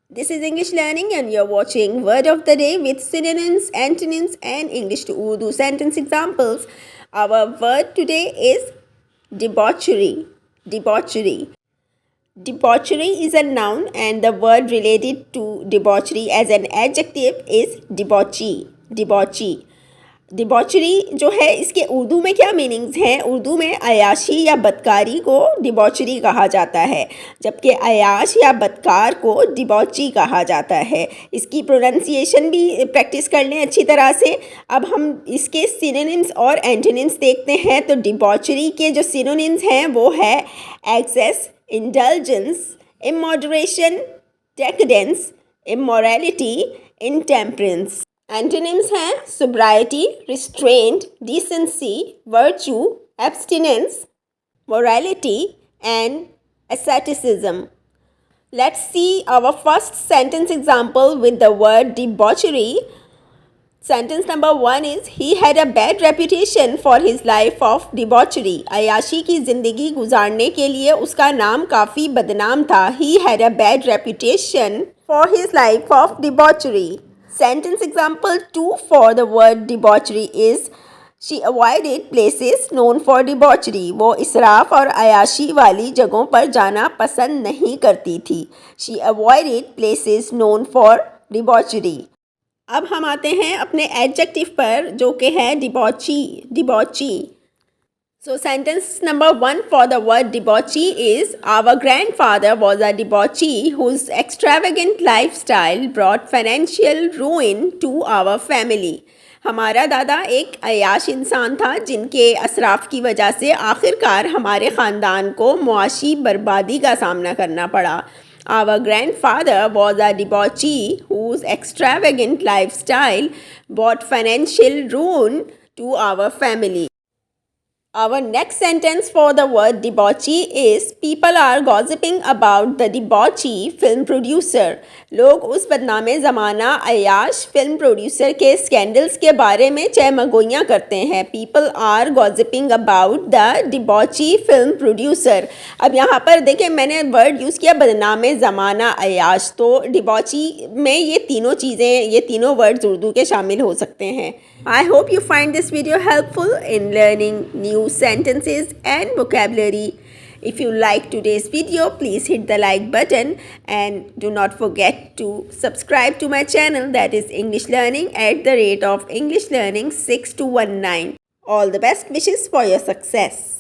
This is English Learning and you're watching Word of the Day with synonyms, antonyms and English to Urdu sentence examples. Our word today is debauchery. Debauchery. Debauchery is a noun and the word related to debauchery as an adjective is debauchee. Debauchee. Debauchery जो है इसके उर्दू में क्या meanings हैं? उर्दू में अयाशी या बदकारी को debauchery कहा जाता है, जबकि अयाश या बदकार को डिबॉची कहा जाता है। इसकी प्रोनाउंसिएशन भी प्रैक्टिस कर लें अच्छी तरह से। अब हम इसके सिनोनिम्स और एंटोनिम्स देखते हैं। तो डिबॉचरी के जो सिनोनिम्स हैं वो है excess, indulgence, immoderation, decadence, immorality, intemperance. Antonyms हैं sobriety, restraint, decency, virtue, abstinence, morality and asceticism. Let's see our first sentence example with the word debauchery. Sentence number 1 is he had a bad reputation for his life of debauchery. अयाशी की ज़िंदगी गुजारने के लिए उसका नाम काफ़ी बदनाम था. He had a bad reputation for his life of debauchery. Sentence example 2 for the word debauchery is she avoided places known for debauchery. वो इसराफ और अयाशी वाली जगहों पर जाना पसंद नहीं करती थी. She avoided places known for debauchery. अब हम आते हैं अपने एडजेक्टिव पर जो कि है डिबॉची. डिबॉची. So sentence number 1 for the word debauchee is our grandfather was a debauchee whose extravagant lifestyle brought financial ruin to our family. हमारा दादा एक अयाश इंसान था जिनके असराफ की वजह से आखिरकार हमारे ख़ानदान को मुआशी बर्बादी का सामना करना पड़ा. Our grandfather was a debauchee whose extravagant lifestyle brought financial ruin to our family. Our next sentence for the word debauchee is people are gossiping about the debauchee film producer. लोग उस बदनामे ज़माना अयाश फिल्म प्रोड्यूसर के scandals के बारे में चहमगोइयाँ करते हैं. People are gossiping about the debauchee film producer. अब यहाँ पर देखें मैंने वर्ड यूज़ किया बदनामे ज़माना अयाश. तो डिबॉची में ये तीनों चीज़ें, ये तीनों वर्ड्स उर्दू के शामिल हो सकते हैं. I hope you find this video helpful in learning new sentences and vocabulary. If you like today's video, please hit the like button and do not forget to subscribe to my channel, that is English Learning @ English Learning 6219. All the best wishes for your success.